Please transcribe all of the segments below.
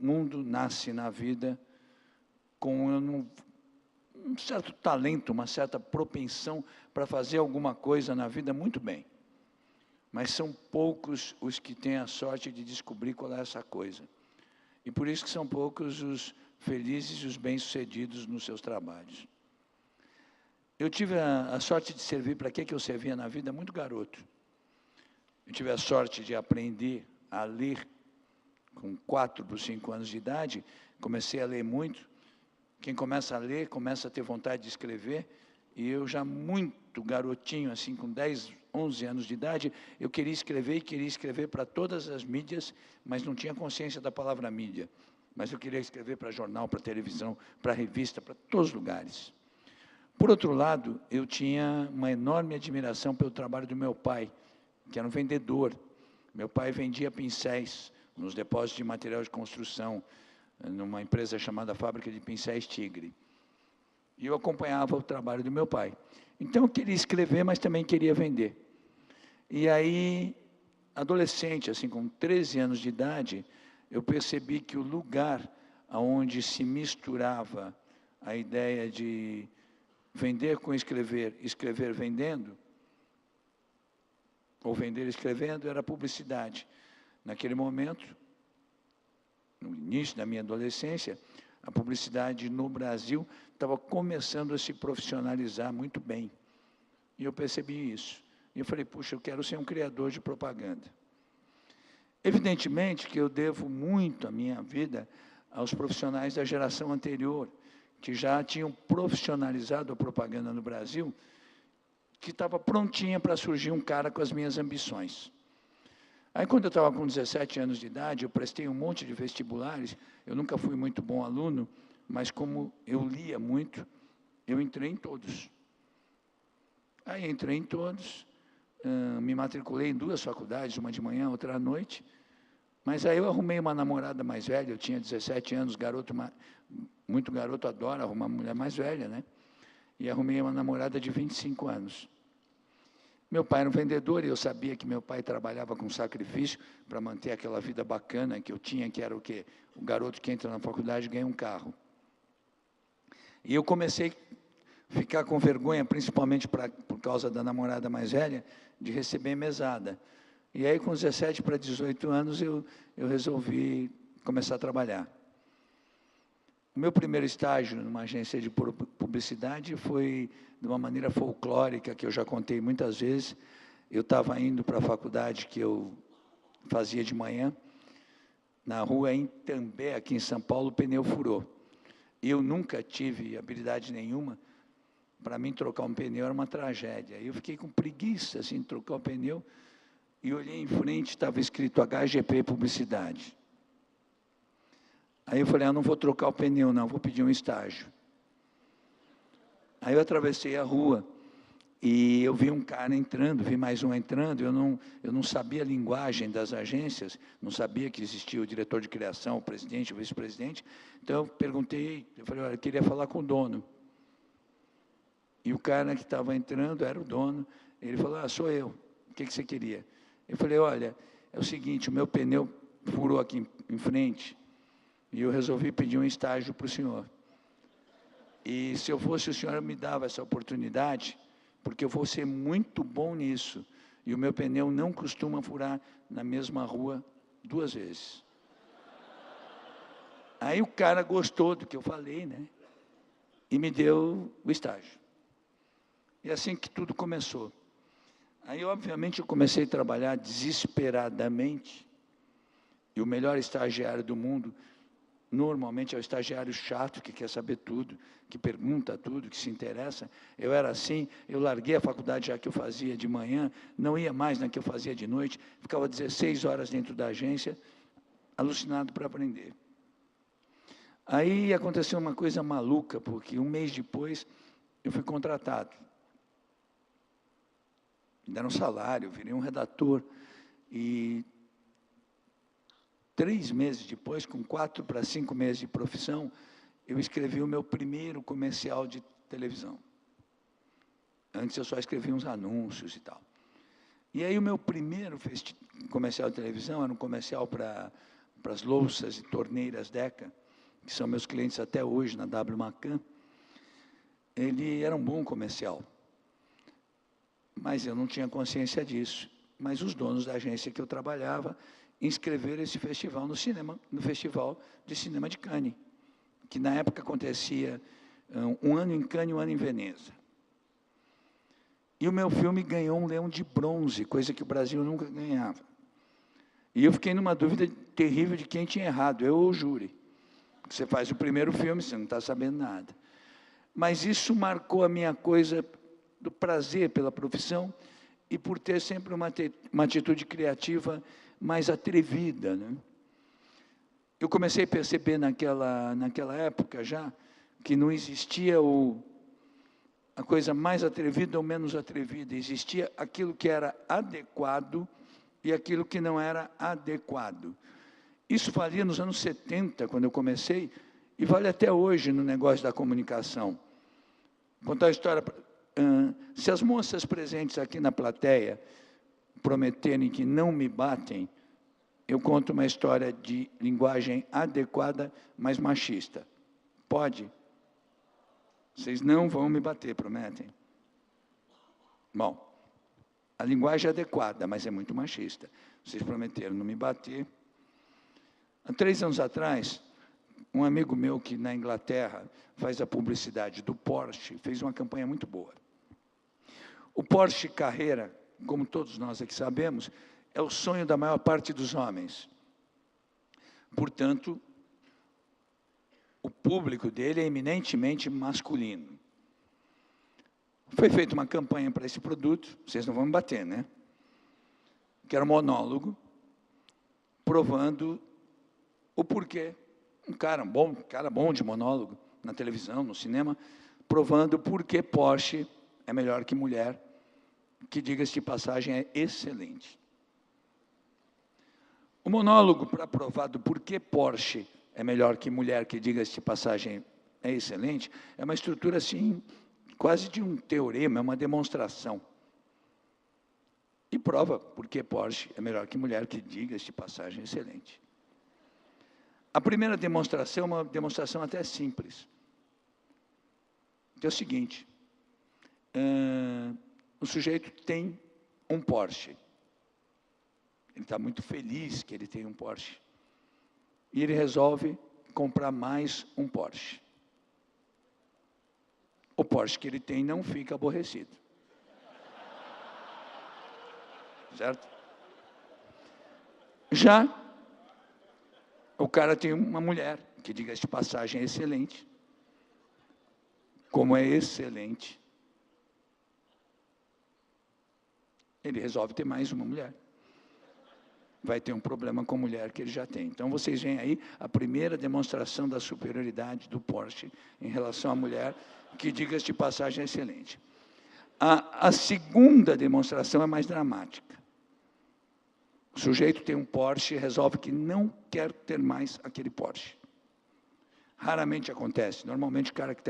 mundo nasce na vida com um certo talento, uma certa propensão para fazer alguma coisa na vida muito bem. Mas são poucos os que têm a sorte de descobrir qual é essa coisa. E por isso que são poucos os felizes e os bem-sucedidos nos seus trabalhos. Eu tive a sorte de servir para que eu servia na vida muito garoto. Eu tive a sorte de aprender a ler com 4 para 5 anos de idade. Comecei a ler muito. Quem começa a ler, começa a ter vontade de escrever. E eu já muito garotinho, assim, com 10, 11 anos de idade, eu queria escrever e queria escrever para todas as mídias, mas não tinha consciência da palavra mídia. Mas eu queria escrever para jornal, para televisão, para revista, para todos os lugares. Por outro lado, eu tinha uma enorme admiração pelo trabalho do meu pai, que era um vendedor. Meu pai vendia pincéis nos depósitos de material de construção, numa empresa chamada Fábrica de Pincéis Tigre. E eu acompanhava o trabalho do meu pai. Então, eu queria escrever, mas também queria vender. E aí, adolescente, assim, com 13 anos de idade, eu percebi que o lugar onde se misturava a ideia de vender com escrever, escrever vendendo, ou vender escrevendo, era a publicidade. Naquele momento, no início da minha adolescência, a publicidade no Brasil estava começando a se profissionalizar muito bem. E eu percebi isso. E eu falei, puxa, eu quero ser um criador de propaganda. Evidentemente que eu devo muito a minha vida aos profissionais da geração anterior, que já tinham profissionalizado a propaganda no Brasil, que estava prontinha para surgir um cara com as minhas ambições. Aí, quando eu estava com 17 anos de idade, eu prestei um monte de vestibulares, eu nunca fui muito bom aluno, mas como eu lia muito, eu entrei em todos. Aí, entrei em todos, me matriculei em 2 faculdades, uma de manhã, outra à noite, mas aí eu arrumei uma namorada mais velha, eu tinha 17 anos, garoto, muito garoto adora arrumar uma mulher mais velha, né? E arrumei uma namorada de 25 anos. Meu pai era um vendedor e eu sabia que meu pai trabalhava com sacrifício para manter aquela vida bacana que eu tinha, que era o quê? O garoto que entra na faculdade ganha um carro. E eu comecei a ficar com vergonha, principalmente por causa da namorada mais velha, de receber mesada. E aí, com 17 para 18 anos, eu resolvi começar a trabalhar. O meu primeiro estágio numa agência de publicidade foi de uma maneira folclórica, que eu já contei muitas vezes. Eu estava indo para a faculdade que eu fazia de manhã, na rua Itambé, aqui em São Paulo, o pneu furou. Eu nunca tive habilidade nenhuma. Para mim, trocar um pneu era uma tragédia. Eu fiquei com preguiça, assim, de trocar o pneu, e olhei em frente, estava escrito HGP Publicidade. Aí eu falei, não vou trocar o pneu, não, vou pedir um estágio. Aí eu atravessei a rua e eu vi um cara entrando, vi mais um entrando, eu não sabia a linguagem das agências, não sabia que existia o diretor de criação, o presidente, o vice-presidente, então eu perguntei, eu falei, olha, eu queria falar com o dono. E o cara que estava entrando era o dono, ele falou, sou eu, o que você queria? Eu falei, olha, é o seguinte, o meu pneu furou aqui em frente, e eu resolvi pedir um estágio para o senhor. E se eu fosse o senhor, me dava essa oportunidade, porque eu vou ser muito bom nisso. E o meu pneu não costuma furar na mesma rua 2 vezes. Aí o cara gostou do que eu falei, né? E me deu o estágio. E assim que tudo começou. Aí, obviamente, eu comecei a trabalhar desesperadamente. E o melhor estagiário do mundo, normalmente, é o estagiário chato, que quer saber tudo, que pergunta tudo, que se interessa. Eu era assim, eu larguei a faculdade já que eu fazia de manhã, não ia mais na que eu fazia de noite, ficava 16 horas dentro da agência, alucinado para aprender. Aí aconteceu uma coisa maluca, porque um mês depois eu fui contratado. Me deram um salário, virei um redator. E 3 meses depois, com 4 para 5 meses de profissão, eu escrevi o meu primeiro comercial de televisão. Antes eu só escrevia uns anúncios e tal. E aí o meu primeiro comercial de televisão era um comercial para para as louças e torneiras Deca, que são meus clientes até hoje na W Macan, ele era um bom comercial. Mas eu não tinha consciência disso. Mas os donos da agência que eu trabalhava inscreveram esse festival no Festival de Cinema de Cannes, que na época acontecia um ano em Cannes e um ano em Veneza. E o meu filme ganhou um Leão de Bronze, coisa que o Brasil nunca ganhava. E eu fiquei numa dúvida terrível de quem tinha errado, eu ou o júri. Você faz o primeiro filme, você não está sabendo nada. Mas isso marcou a minha coisa do prazer pela profissão e por ter sempre uma atitude criativa mais atrevida, né? Eu comecei a perceber naquela época já que não existia a coisa mais atrevida ou menos atrevida. Existia aquilo que era adequado e aquilo que não era adequado. Isso valia nos anos 70, quando eu comecei, e vale até hoje no negócio da comunicação. Vou contar a história. Se as moças presentes aqui na plateia prometerem que não me batem, eu conto uma história de linguagem adequada, mas machista. Pode? Vocês não vão me bater, prometem? Bom, a linguagem é adequada, mas é muito machista. Vocês prometeram não me bater. Há 3 anos atrás, um amigo meu que na Inglaterra faz a publicidade do Porsche, fez uma campanha muito boa. O Porsche Carrera, como todos nós aqui sabemos, é o sonho da maior parte dos homens. Portanto, o público dele é eminentemente masculino. Foi feita uma campanha para esse produto, vocês não vão me bater, né? Que era um monólogo, provando o porquê. Um cara bom de monólogo, na televisão, no cinema, provando por que Porsche é melhor que mulher, que, diga-se de passagem, é excelente. O monólogo, para provar do porquê Porsche é melhor que mulher, que, diga-se de passagem, é excelente, é uma estrutura, assim, quase de um teorema, é uma demonstração. E prova por que Porsche é melhor que mulher, que, diga-se de passagem, é excelente. A primeira demonstração é uma demonstração até simples. Que é o seguinte, o sujeito tem um Porsche. Ele está muito feliz que ele tem um Porsche. E ele resolve comprar mais um Porsche. O Porsche que ele tem não fica aborrecido. Certo? Já o cara tem uma mulher, que, diga-se de passagem, é excelente. Como é excelente, ele resolve ter mais uma mulher. Vai ter um problema com a mulher que ele já tem. Então, vocês veem aí a primeira demonstração da superioridade do Porsche em relação à mulher, que, diga-se de passagem, é excelente. A segunda demonstração é mais dramática. O sujeito tem um Porsche e resolve que não quer ter mais aquele Porsche. Raramente acontece. Normalmente, o cara que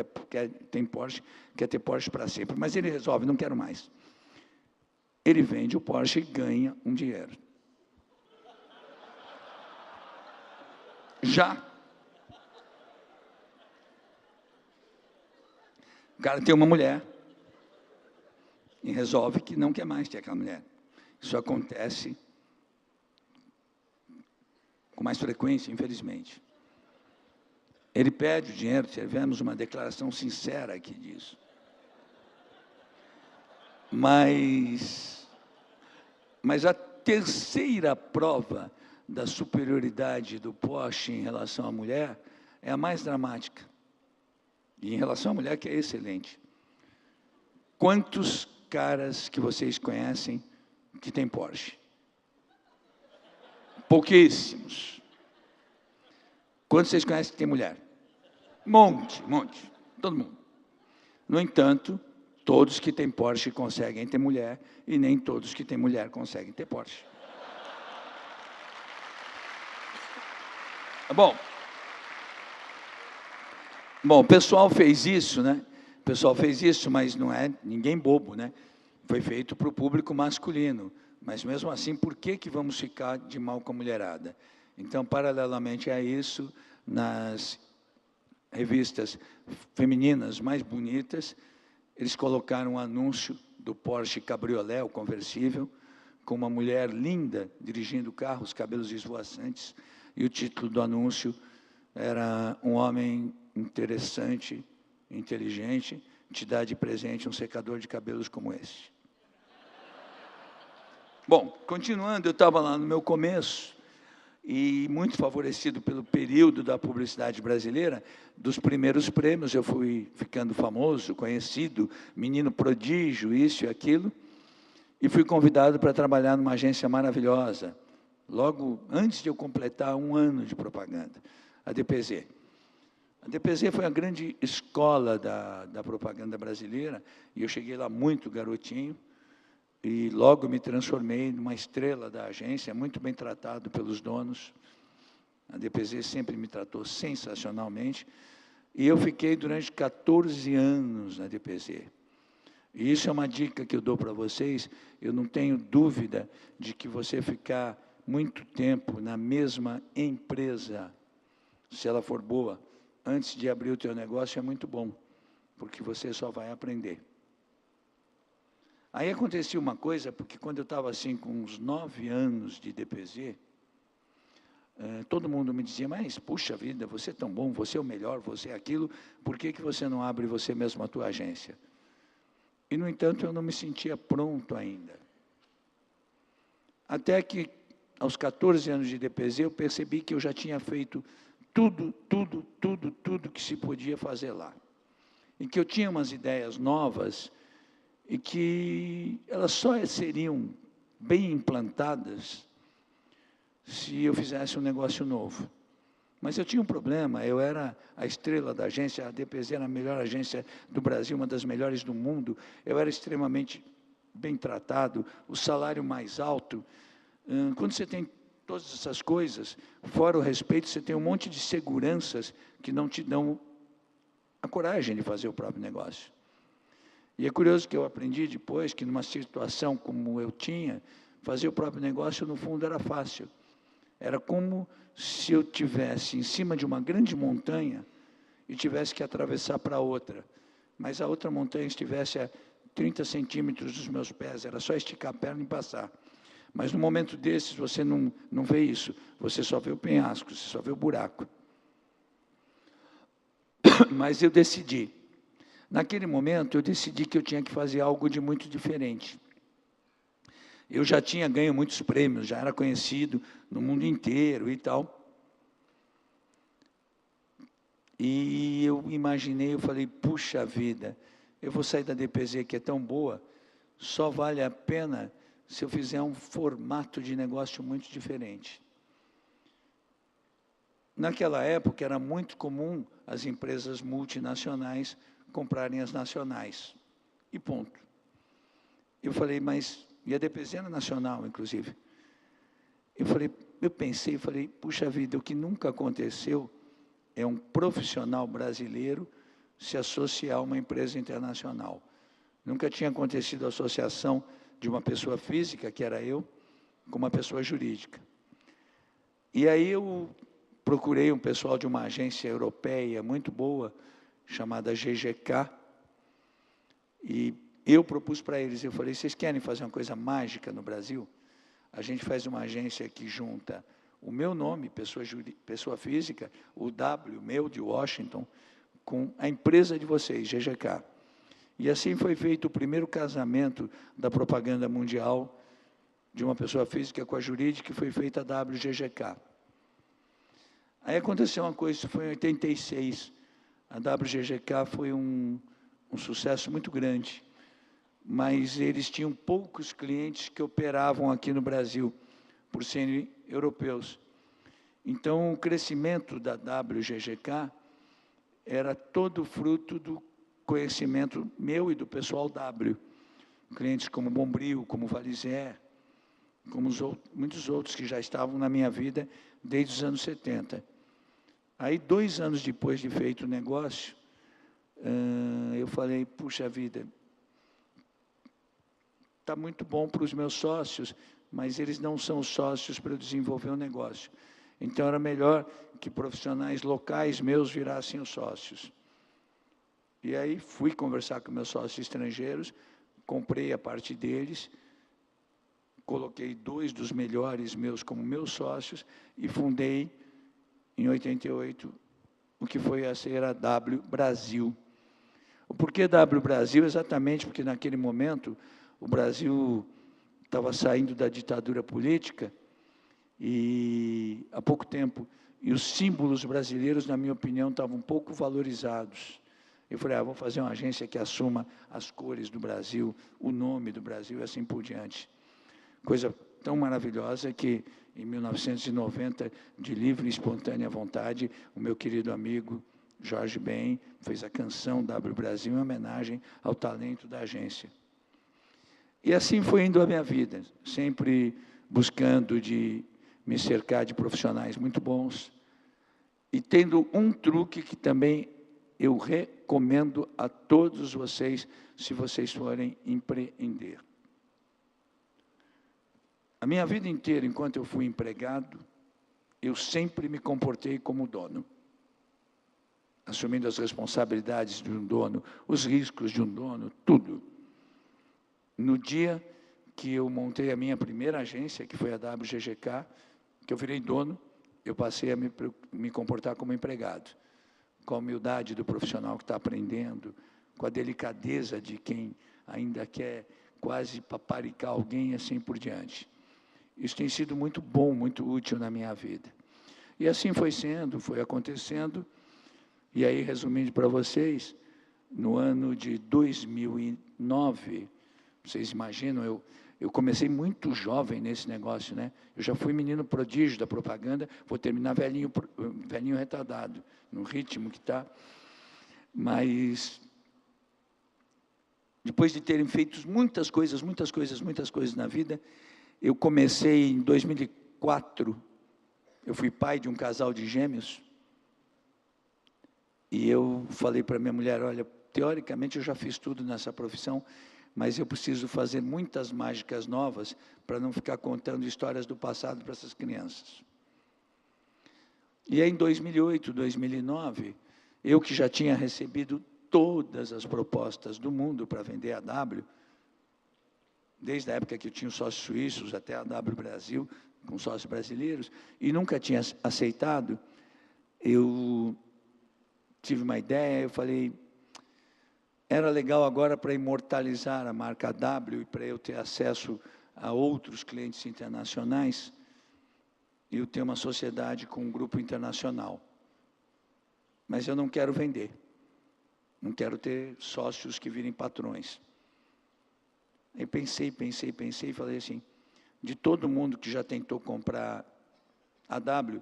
tem Porsche quer ter Porsche para sempre. Mas ele resolve, não quero mais. Ele vende o Porsche e ganha um dinheiro. Já o cara tem uma mulher e resolve que não quer mais ter aquela mulher. Isso acontece com mais frequência, infelizmente. Ele pede o dinheiro, tivemos uma declaração sincera aqui disso. Mas a terceira prova da superioridade do Porsche em relação à mulher é a mais dramática. E em relação à mulher, que é excelente. Quantos caras que vocês conhecem que têm Porsche? Pouquíssimos. Quantos vocês conhecem que tem mulher? Monte, todo mundo. No entanto, todos que têm Porsche conseguem ter mulher, e nem todos que têm mulher conseguem ter Porsche. Bom, o pessoal fez isso, né? O pessoal fez isso, mas não é ninguém bobo, né? Foi feito para o público masculino. Mas, mesmo assim, por que vamos ficar de mal com a mulherada? Então, paralelamente a isso, nas revistas femininas mais bonitas, eles colocaram um anúncio do Porsche Cabriolé, o conversível, com uma mulher linda dirigindo o carro, os cabelos esvoaçantes, e o título do anúncio era um homem interessante, inteligente, te dá de presente um secador de cabelos como esse. Bom, continuando, eu estava lá no meu começo, e muito favorecido pelo período da publicidade brasileira, dos primeiros prêmios, eu fui ficando famoso, conhecido, menino prodígio, isso e aquilo, e fui convidado para trabalhar numa agência maravilhosa, logo antes de eu completar 1 ano de propaganda, a DPZ. A DPZ foi a grande escola da propaganda brasileira, e eu cheguei lá muito garotinho, e logo me transformei numa estrela da agência, muito bem tratado pelos donos. A DPZ sempre me tratou sensacionalmente, e eu fiquei durante 14 anos na DPZ. E isso é uma dica que eu dou para vocês, eu não tenho dúvida de que você ficar muito tempo na mesma empresa, se ela for boa, antes de abrir o teu negócio é muito bom, porque você só vai aprender. Aí acontecia uma coisa, porque quando eu estava assim com uns 9 anos de DPZ, todo mundo me dizia, mas, puxa vida, você é tão bom, você é o melhor, você é aquilo, por que você não abre você mesmo a tua agência? E, no entanto, eu não me sentia pronto ainda. Até que, aos 14 anos de DPZ, eu percebi que eu já tinha feito tudo que se podia fazer lá. E que eu tinha umas ideias novas e que elas só seriam bem implantadas se eu fizesse um negócio novo. Mas eu tinha um problema, eu era a estrela da agência, a DPZ era a melhor agência do Brasil, uma das melhores do mundo, eu era extremamente bem tratado, o salário mais alto. Quando você tem todas essas coisas, fora o respeito, você tem um monte de seguranças que não te dão a coragem de fazer o próprio negócio. E é curioso que eu aprendi depois que, numa situação como eu tinha, fazer o próprio negócio, no fundo, era fácil. Era como se eu estivesse em cima de uma grande montanha e tivesse que atravessar para outra. Mas a outra montanha estivesse a 30 centímetros dos meus pés, era só esticar a perna e passar. Mas, no momento desses, você não vê isso. Você só vê o penhasco, você só vê o buraco. Mas eu decidi. Naquele momento, eu decidi que eu tinha que fazer algo de muito diferente. Eu já tinha ganho muitos prêmios, já era conhecido no mundo inteiro e tal. E eu imaginei, eu falei, puxa vida, eu vou sair da DPZ que é tão boa, só vale a pena se eu fizer um formato de negócio muito diferente. Naquela época, era muito comum as empresas multinacionais comprarem as nacionais. E ponto. Eu falei, mas... E a DPZ era nacional, inclusive. Eu pensei, puxa vida, o que nunca aconteceu é um profissional brasileiro se associar a uma empresa internacional. Nunca tinha acontecido a associação de uma pessoa física, que era eu, com uma pessoa jurídica. E aí eu procurei um pessoal de uma agência europeia muito boa, chamada GGK, e eu propus para eles, eu falei, vocês querem fazer uma coisa mágica no Brasil? A gente faz uma agência que junta o meu nome, pessoa física, o W, meu, de Washington, com a empresa de vocês, GGK. E assim foi feito o primeiro casamento da propaganda mundial de uma pessoa física com a jurídica, que foi feita a WGGK. Aí aconteceu uma coisa, isso foi em 86. A WGGK foi um sucesso muito grande, mas eles tinham poucos clientes que operavam aqui no Brasil, por serem europeus. Então, o crescimento da WGGK era todo fruto do conhecimento meu e do pessoal W. Clientes como Bombril, como Valizé, como muitos outros que já estavam na minha vida desde os anos 70. Aí, 2 anos depois de feito o negócio, eu falei, puxa vida, está muito bom para os meus sócios, mas eles não são sócios para eu desenvolver o negócio. Então, era melhor que profissionais locais meus virassem os sócios. E aí fui conversar com meus sócios estrangeiros, comprei a parte deles, coloquei 2 dos melhores meus como meus sócios e fundei, em 88, o que foi a ser a W Brasil. O porquê W Brasil? Exatamente porque, naquele momento, o Brasil estava saindo da ditadura política e, há pouco tempo, e os símbolos brasileiros, na minha opinião, estavam um pouco valorizados. Eu falei, vou fazer uma agência que assuma as cores do Brasil, o nome do Brasil e assim por diante. Coisa tão maravilhosa que, em 1990, de livre e espontânea vontade, o meu querido amigo Jorge Ben fez a canção W Brasil em homenagem ao talento da agência. E assim foi indo a minha vida, sempre buscando de me cercar de profissionais muito bons e tendo um truque que também eu recomendo a todos vocês, se vocês forem empreender. A minha vida inteira, enquanto eu fui empregado, eu sempre me comportei como dono, assumindo as responsabilidades de um dono, os riscos de um dono, tudo. No dia que eu montei a minha primeira agência, que foi a WGGK, que eu virei dono, eu passei a me comportar como empregado, com a humildade do profissional que está aprendendo, com a delicadeza de quem ainda quer quase paparicar alguém, assim por diante. Isso tem sido muito bom, muito útil na minha vida. E assim foi sendo, foi acontecendo. E aí, resumindo para vocês, no ano de 2009, vocês imaginam, eu comecei muito jovem nesse negócio, né? Eu já fui menino prodígio da propaganda, vou terminar velhinho retardado, no ritmo que está. Mas, depois de terem feito muitas coisas na vida, eu comecei em 2004, eu fui pai de um casal de gêmeos, e eu falei para minha mulher, olha, teoricamente eu já fiz tudo nessa profissão, mas eu preciso fazer muitas mágicas novas para não ficar contando histórias do passado para essas crianças. E aí, em 2008, 2009, eu que já tinha recebido todas as propostas do mundo para vender a W, desde a época que eu tinha os sócios suíços até a W Brasil, com sócios brasileiros, e nunca tinha aceitado, eu tive uma ideia, eu falei, era legal agora para imortalizar a marca W e para eu ter acesso a outros clientes internacionais, eu ter uma sociedade com um grupo internacional. Mas eu não quero vender, não quero ter sócios que virem patrões. Aí pensei e falei assim, de todo mundo que já tentou comprar a W,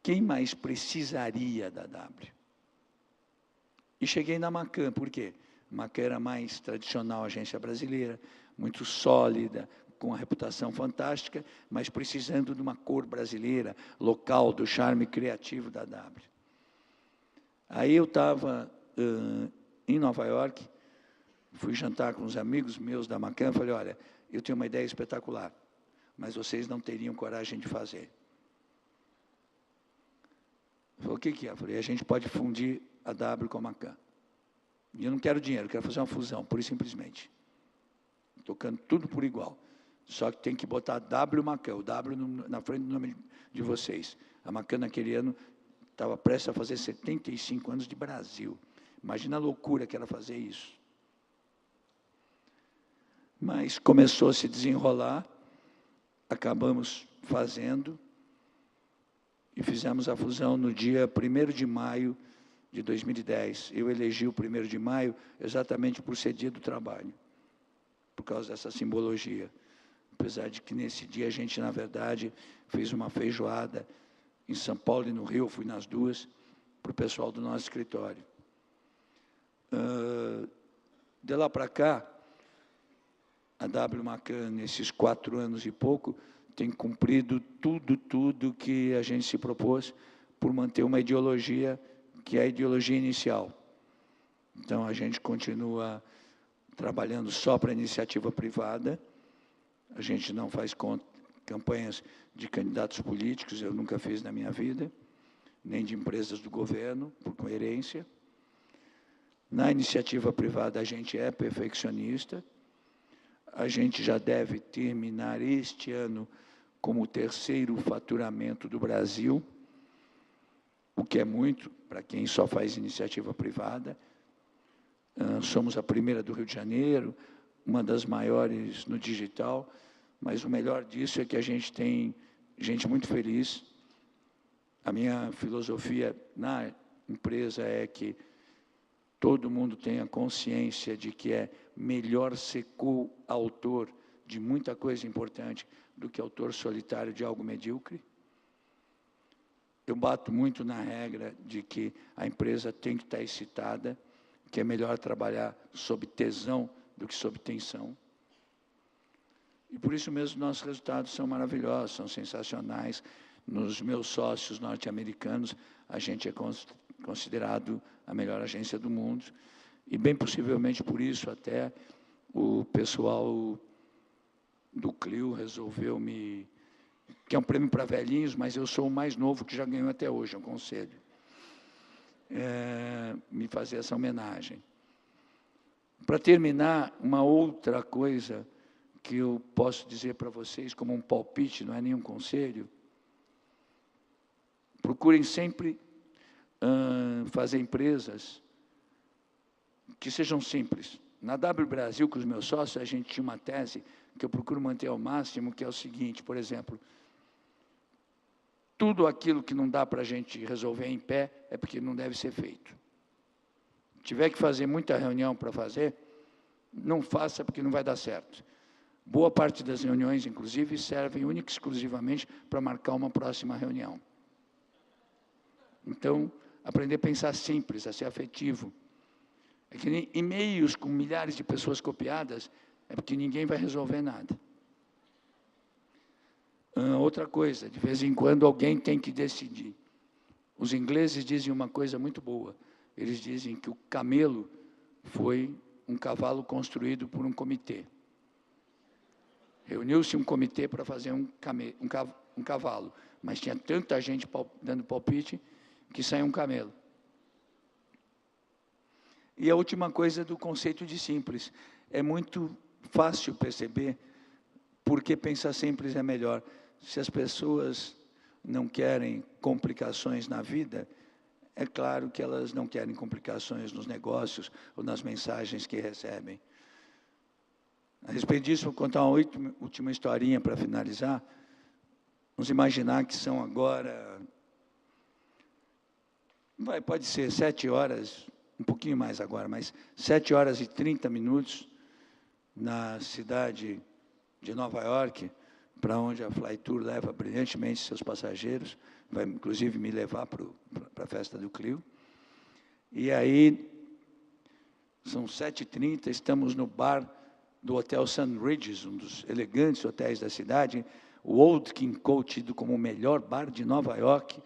quem mais precisaria da W? E cheguei na Macan, por quê? A Macan era mais tradicional, agência brasileira, muito sólida, com uma reputação fantástica, mas precisando de uma cor brasileira, local, do charme criativo da W. Aí eu estava em Nova York, fui jantar com uns amigos meus da Macan, falei, olha, eu tenho uma ideia espetacular, mas vocês não teriam coragem de fazer. Falei, o que é? Eu falei, a gente pode fundir a W com a Macan. E eu não quero dinheiro, eu quero fazer uma fusão, pura e simplesmente. Tocando tudo por igual. Só que tem que botar W Macan, o W na frente do nome de vocês. A Macan, naquele ano, estava prestes a fazer 75 anos de Brasil. Imagina a loucura que era fazer isso. Mas começou a se desenrolar, acabamos fazendo, e fizemos a fusão no dia 1º de maio de 2010. Eu elegi o 1º de maio exatamente por ser dia do trabalho, por causa dessa simbologia. Apesar de que nesse dia a gente, na verdade, fez uma feijoada em São Paulo e no Rio, eu fui nas duas, para o pessoal do nosso escritório. De lá para cá, a W Macan, nesses 4 anos e pouco, tem cumprido tudo que a gente se propôs por manter uma ideologia que é a ideologia inicial. Então, a gente continua trabalhando só para a iniciativa privada, a gente não faz campanhas de candidatos políticos, eu nunca fiz na minha vida, nem de empresas do governo, por coerência. Na iniciativa privada, a gente é perfeccionista, a gente já deve terminar este ano como o terceiro faturamento do Brasil, o que é muito para quem só faz iniciativa privada. Somos a primeira do Rio de Janeiro, uma das maiores no digital, mas o melhor disso é que a gente tem gente muito feliz. A minha filosofia na empresa é que todo mundo tenha consciência de que é melhor ser coautor de muita coisa importante do que autor solitário de algo medíocre. Eu bato muito na regra de que a empresa tem que estar excitada, que é melhor trabalhar sob tesão do que sob tensão. E por isso mesmo nossos resultados são maravilhosos, são sensacionais. Nos meus sócios norte-americanos, a gente é considerado a melhor agência do mundo. E bem possivelmente por isso até o pessoal do Clio resolveu que é um prêmio para velhinhos, mas eu sou o mais novo que já ganhou até hoje, é um conselho. Me fazer essa homenagem. Para terminar, uma outra coisa que eu posso dizer para vocês como um palpite, não é nenhum conselho, procurem sempre fazer empresas que sejam simples. Na W Brasil, com os meus sócios, a gente tinha uma tese que eu procuro manter ao máximo, que é o seguinte, por exemplo, tudo aquilo que não dá para a gente resolver em pé é porque não deve ser feito. Se tiver que fazer muita reunião para fazer, não faça porque não vai dar certo. Boa parte das reuniões, inclusive, servem única e exclusivamente para marcar uma próxima reunião. Então, aprender a pensar simples, a ser afetivo. É que nem e-mails com milhares de pessoas copiadas, é porque ninguém vai resolver nada. Outra coisa, de vez em quando alguém tem que decidir. Os ingleses dizem uma coisa muito boa. Eles dizem que o camelo foi um cavalo construído por um comitê. Reuniu-se um comitê para fazer um cavalo, mas tinha tanta gente dando palpite que saiu um camelo. E a última coisa do conceito de simples. É muito fácil perceber por que pensar simples é melhor. Se as pessoas não querem complicações na vida, é claro que elas não querem complicações nos negócios ou nas mensagens que recebem. A respeito disso, vou contar uma última historinha para finalizar. Vamos imaginar que são agora, pode ser 7 horas, um pouquinho mais agora, mas 7 horas e 30 minutos na cidade de Nova York, para onde a Flytour leva brilhantemente seus passageiros, vai inclusive me levar para a festa do Clio. E aí, são 7h30, estamos no bar do Hotel Sun Ridges, um dos elegantes hotéis da cidade, o Old King Cole, tido como o melhor bar de Nova York,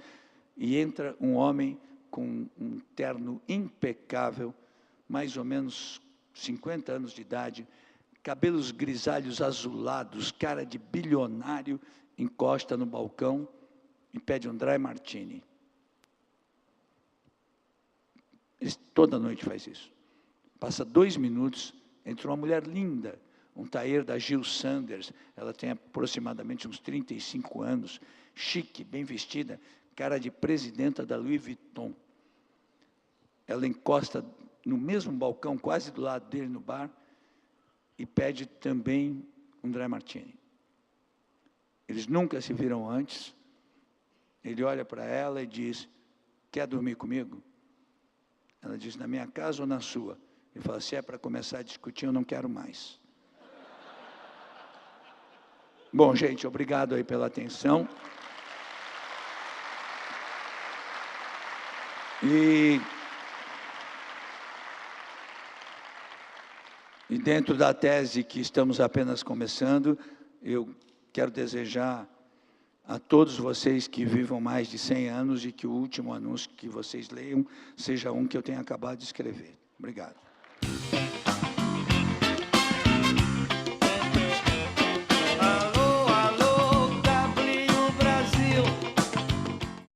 e entra um homem com um terno impecável, mais ou menos 50 anos de idade, cabelos grisalhos azulados, cara de bilionário, encosta no balcão e pede um dry martini. Ele toda noite faz isso. Passa 2 minutos, entra uma mulher linda, um tailleur da Jill Sanders, ela tem aproximadamente uns 35 anos, chique, bem vestida, cara de presidenta da Louis Vuitton. Ela encosta no mesmo balcão, quase do lado dele no bar, e pede também um dry martini. Eles nunca se viram antes. Ele olha para ela e diz, quer dormir comigo? Ela diz, na minha casa ou na sua? Ele fala, se é para começar a discutir, eu não quero mais. Bom, gente, obrigado aí pela atenção. E dentro da tese que estamos apenas começando, eu quero desejar a todos vocês que vivam mais de 100 anos e que o último anúncio que vocês leiam seja um que eu tenha acabado de escrever. Obrigado.